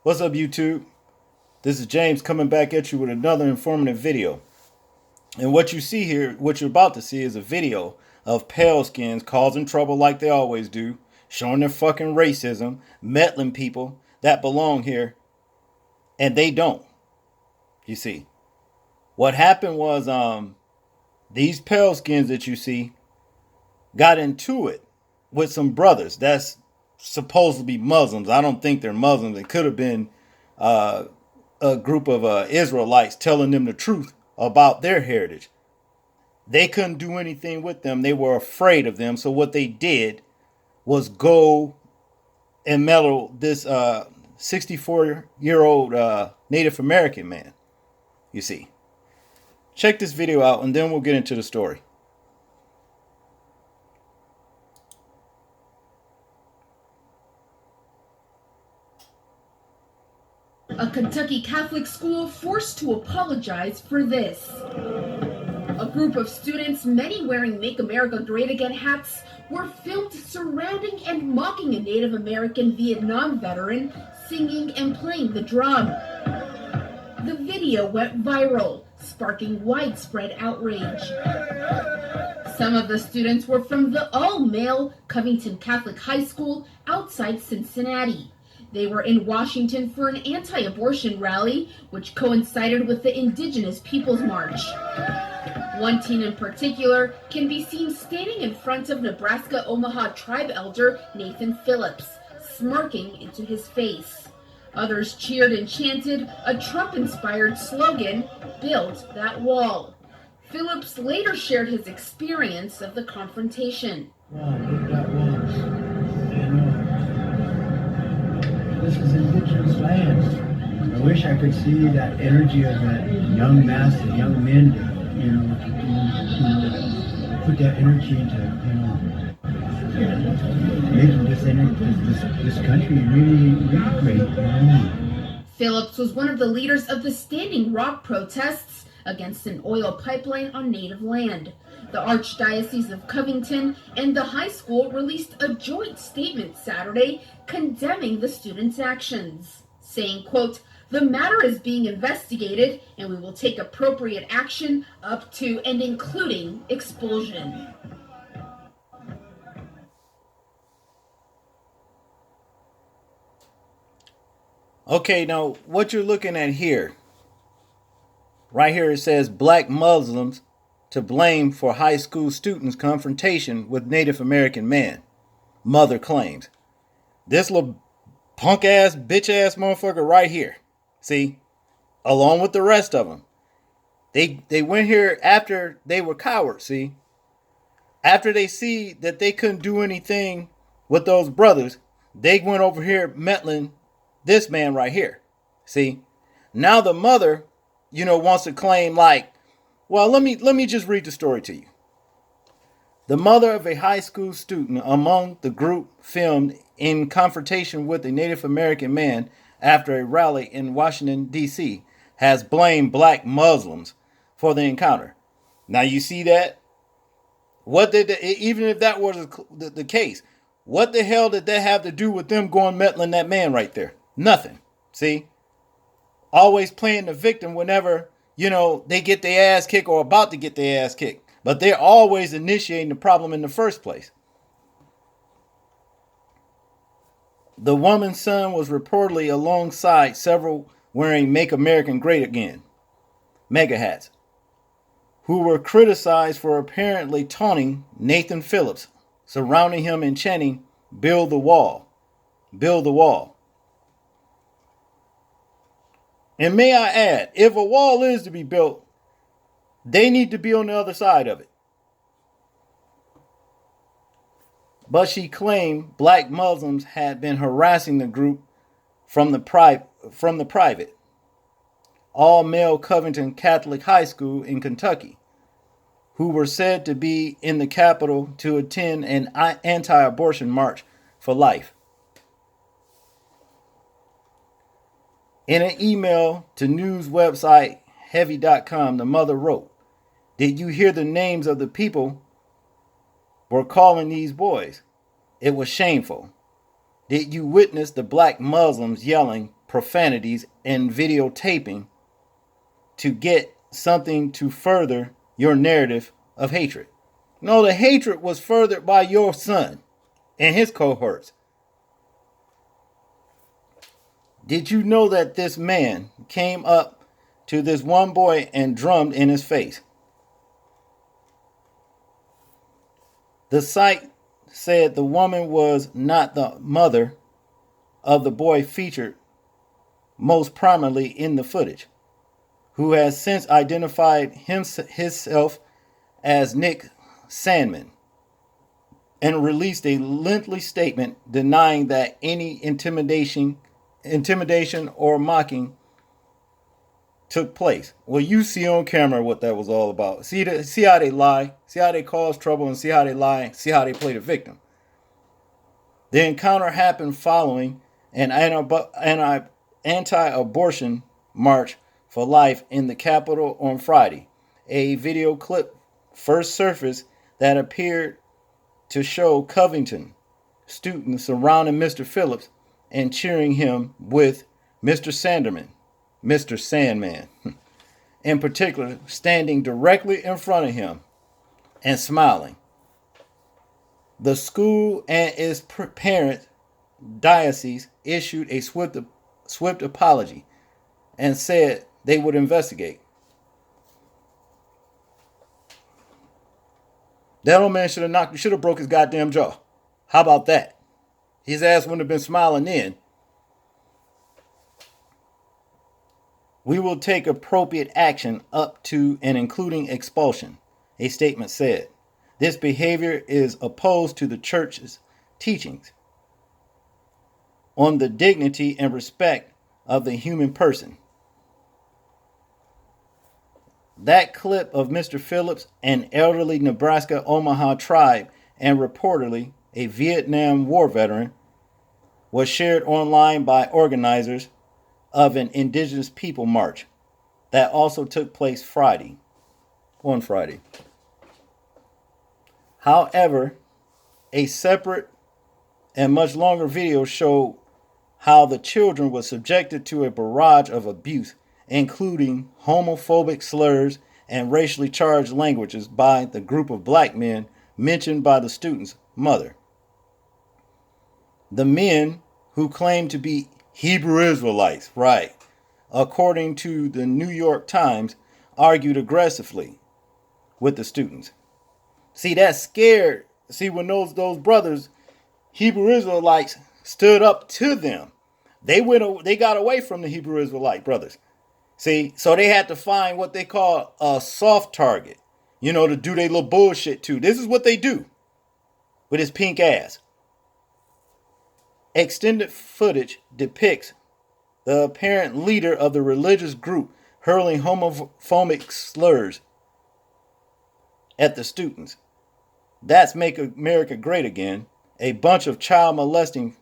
What's up, YouTube? This is James coming back at you with another informative video. And what you see here, what you're about to see, is a video of pale skins causing trouble like they always do, showing their fucking racism, meddling people that belong here, and they don't. You see, what happened was these pale skins that you see got into it with some brothers that's supposed to be Muslims. I don't think they're Muslims. It could have been a group of Israelites telling them the truth about their heritage. They couldn't do anything with them. They were afraid of them. So what they did was go and meddle this 64-year-old Native American man. You see. Check this video out and then we'll get into the story. A Kentucky Catholic school forced to apologize for this. A group of students, many wearing Make America Great Again hats, were filmed surrounding and mocking a Native American Vietnam veteran singing and playing the drum. The video went viral, sparking widespread outrage. Some of the students were from the all-male Covington Catholic High School outside Cincinnati. They were in Washington for an anti-abortion rally, which coincided with the Indigenous Peoples March. One teen in particular can be seen standing in front of Nebraska Omaha tribe elder Nathan Phillips, smirking into his face. Others cheered and chanted a Trump-inspired slogan, "Build that wall." Phillips later shared his experience of the confrontation. Wow, build that wall. This is indigenous land. I wish I could see that energy of that young mass of young men to, put that energy into, making this country really, really great. Phillips was one of the leaders of the Standing Rock protests against an oil pipeline on native land. The Archdiocese of Covington and the high school released a joint statement Saturday condemning the students' actions, saying, quote, "The matter is being investigated and we will take appropriate action up to and including expulsion." Okay, now what you're looking at here, right here it says black Muslims to blame for high school students' confrontation with Native American man, mother claims. This little punk ass, bitch ass motherfucker right here, see, along with the rest of them, they went here after they were cowards, see. After they see that they couldn't do anything with those brothers, they went over here meddling this man right here, see. Now the mother, wants to claim like, well, let me just read the story to you. The mother of a high school student among the group filmed in confrontation with a Native American man after a rally in Washington, D.C., has blamed black Muslims for the encounter. Now you see that? Even if that was the case, what the hell did that have to do with them going meddling that man right there? Nothing. See? Always playing the victim whenever they get their ass kicked or about to get their ass kicked. But they're always initiating the problem in the first place. The woman's son was reportedly alongside several wearing Make America Great Again mega hats, who were criticized for apparently taunting Nathan Phillips, surrounding him and chanting, "Build the wall, build the wall." And may I add, if a wall is to be built, they need to be on the other side of it. But she claimed black Muslims had been harassing the group from the private, all-male Covington Catholic High School in Kentucky, who were said to be in the Capitol to attend an anti-abortion march for life. In an email to news website heavy.com, the mother wrote, "Did you hear the names of the people were calling these boys? It was shameful. Did you witness the black Muslims yelling, profanities and videotaping to get something to further your narrative of hatred. No, the hatred was furthered by your son and his cohorts. Did you know that this man came up to this one boy and drummed in his face? The site said the woman was not the mother of the boy featured most prominently in the footage, who has since identified himself as Nick Sandman and released a lengthy statement denying that any intimidation or mocking took place. Well, you see on camera what that was all about. See how they lie, see how they cause trouble, and see how they lie, see how they play the victim. The encounter happened following an anti-abortion march for life in the Capitol on Friday. A video clip first surfaced that appeared to show Covington students surrounding Mr. Phillips and cheering him with Mr. Sandman, in particular, standing directly in front of him and smiling. The school and its parent diocese issued a swift apology and said they would investigate. That old man should have broke his goddamn jaw. How about that? His ass wouldn't have been smiling then. We will take appropriate action up to and including expulsion, a statement said. This behavior is opposed to the church's teachings on the dignity and respect of the human person. That clip of Mr. Phillips, an elderly Nebraska Omaha tribe and reportedly a Vietnam War veteran, was shared online by organizers of an Indigenous People March that also took place on Friday. However, a separate and much longer video showed how the children were subjected to a barrage of abuse, including homophobic slurs and racially charged languages by the group of black men mentioned by the student's mother. The men, who claimed to be Hebrew Israelites, right, according to the New York Times, argued aggressively with the students. See, that scared. See, when those brothers, Hebrew Israelites, stood up to them, they got away from the Hebrew Israelite brothers. See, so they had to find what they call a soft target, to do their little bullshit too. This is what they do with his pink ass. Extended footage depicts the apparent leader of the religious group hurling homophobic slurs at the students. That's Make America Great Again. A bunch of child molesting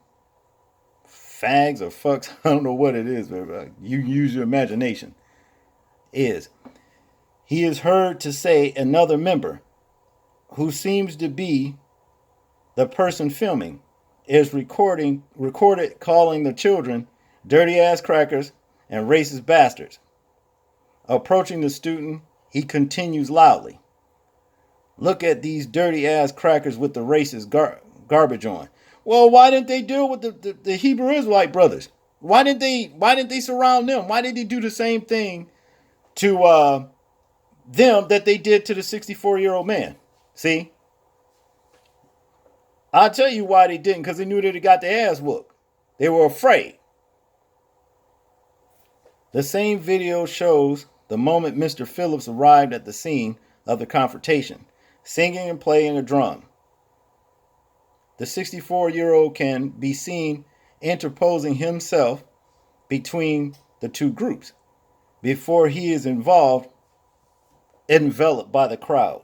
fags or fucks, I don't know what it is, but you use your imagination, He is heard to say another member, who seems to be the person filming, is recorded calling the children dirty ass crackers and racist bastards. Approaching the student, he continues loudly, "Look at these dirty ass crackers with the racist garbage on." Well, why didn't they deal with the Hebrew Israelite brothers? Why didn't they surround them? Why did they do the same thing to them that they did to the 64-year-old man? See? I'll tell you why they didn't, because they knew they'd got their ass whooped. They were afraid. The same video shows the moment Mr. Phillips arrived at the scene of the confrontation, singing and playing a drum. The 64-year-old can be seen interposing himself between the two groups before he is enveloped by the crowd.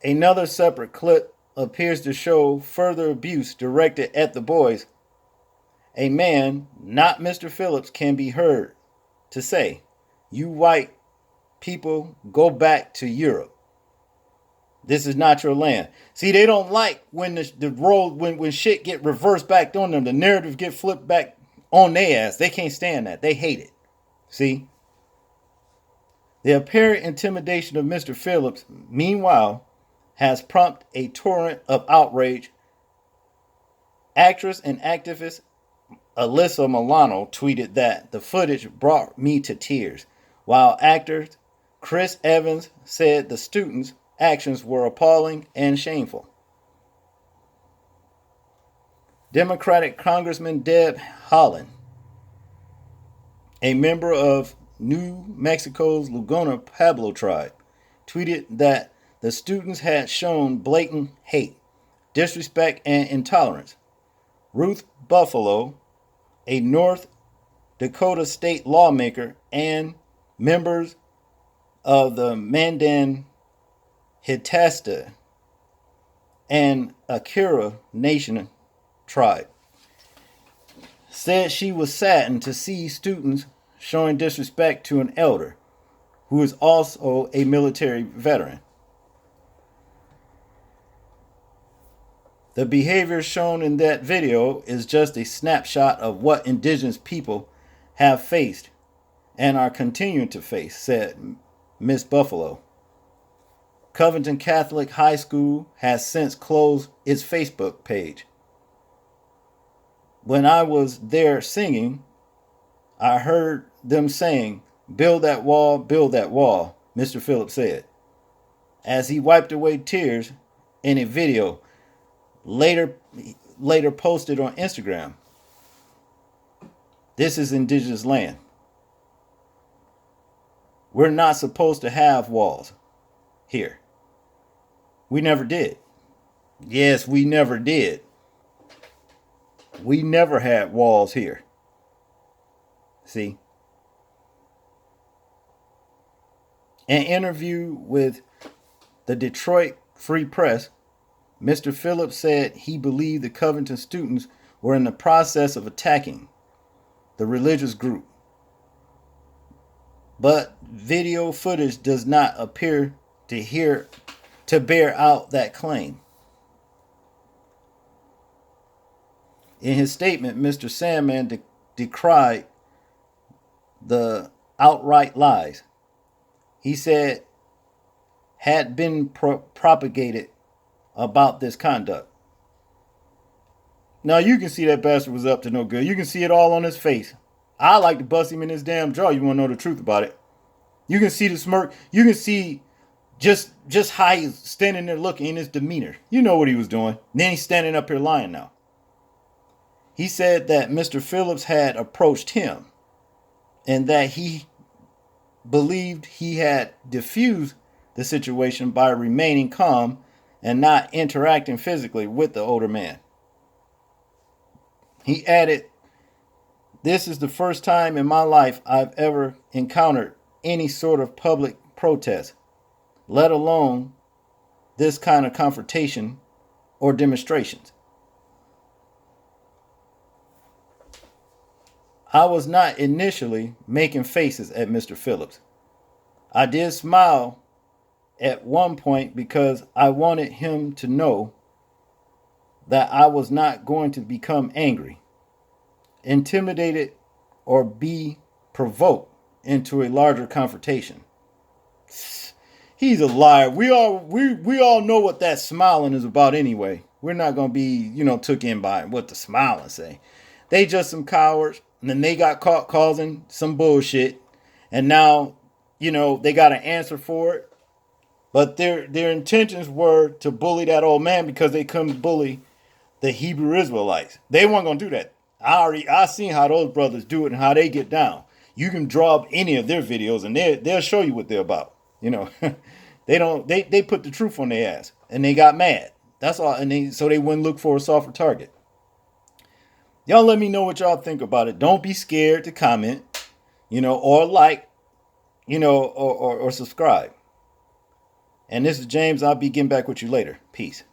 Another separate clip appears to show further abuse directed at the boys. A man, not Mr. Phillips, can be heard to say, "You white people, go back to Europe." This is not your land. See, they don't like when the role when shit get reversed back on them, the narrative get flipped back on their ass. They can't stand that. They hate it. See? The apparent intimidation of Mr. Phillips, meanwhile, has prompted a torrent of outrage. Actress and activist Alyssa Milano tweeted that the footage brought me to tears, while actor Chris Evans said the students' actions were appalling and shameful. Democratic Congressman Deb Haaland, a member of New Mexico's Laguna Pueblo tribe, tweeted that the students had shown blatant hate, disrespect, and intolerance. Ruth Buffalo, a North Dakota state lawmaker, and members of the Mandan Hitasta and Akura Nation tribe, said she was saddened to see students showing disrespect to an elder who is also a military veteran. The behavior shown in that video is just a snapshot of what indigenous people have faced and are continuing to face, said Miss Buffalo. Covington Catholic High School has since closed its Facebook page. When I was there singing, I heard them saying, build that wall, Mr. Phillips said, as he wiped away tears in a video later posted on Instagram. This is indigenous land. We're not supposed to have walls here. We never did. Yes, we never did. We never had walls here. See? An interview with the Detroit Free Press, Mr. Phillips said he believed the Covington students were in the process of attacking the religious group. But video footage does not appear to bear out that claim. In his statement, Mr. Sandman decried the outright lies he said had been propagated about this conduct. Now you can see that bastard was up to no good. You can see it all on his face. I like to bust him in his damn jaw. You want to know the truth about it? You can see the smirk. You can see just how he's standing there looking in his demeanor. You know what he was doing. And then he's standing up here lying now. He said that Mr. Phillips had approached him and that he believed he had diffused the situation by remaining calm and not interacting physically with the older man. He added, "This is the first time in my life I've ever encountered any sort of public protest, let alone this kind of confrontation or demonstrations. I was not initially making faces at Mr. Phillips. I did smile at one point because I wanted him to know that I was not going to become angry, intimidated, or be provoked into a larger confrontation." He's a liar. We all know what that smiling is about anyway. We're not going to be, took in by what the smiling say. They just some cowards, and then they got caught causing some bullshit, and now, they got an answer for it. But their intentions were to bully that old man because they couldn't bully the Hebrew Israelites. They weren't going to do that. I seen how those brothers do it and how they get down. You can draw up any of their videos and they'll show you what they're about. They put the truth on their ass and they got mad. That's all. And so they wouldn't look for a softer target. Y'all let me know what y'all think about it. Don't be scared to comment, or like, or subscribe. And this is James. I'll be getting back with you later. Peace.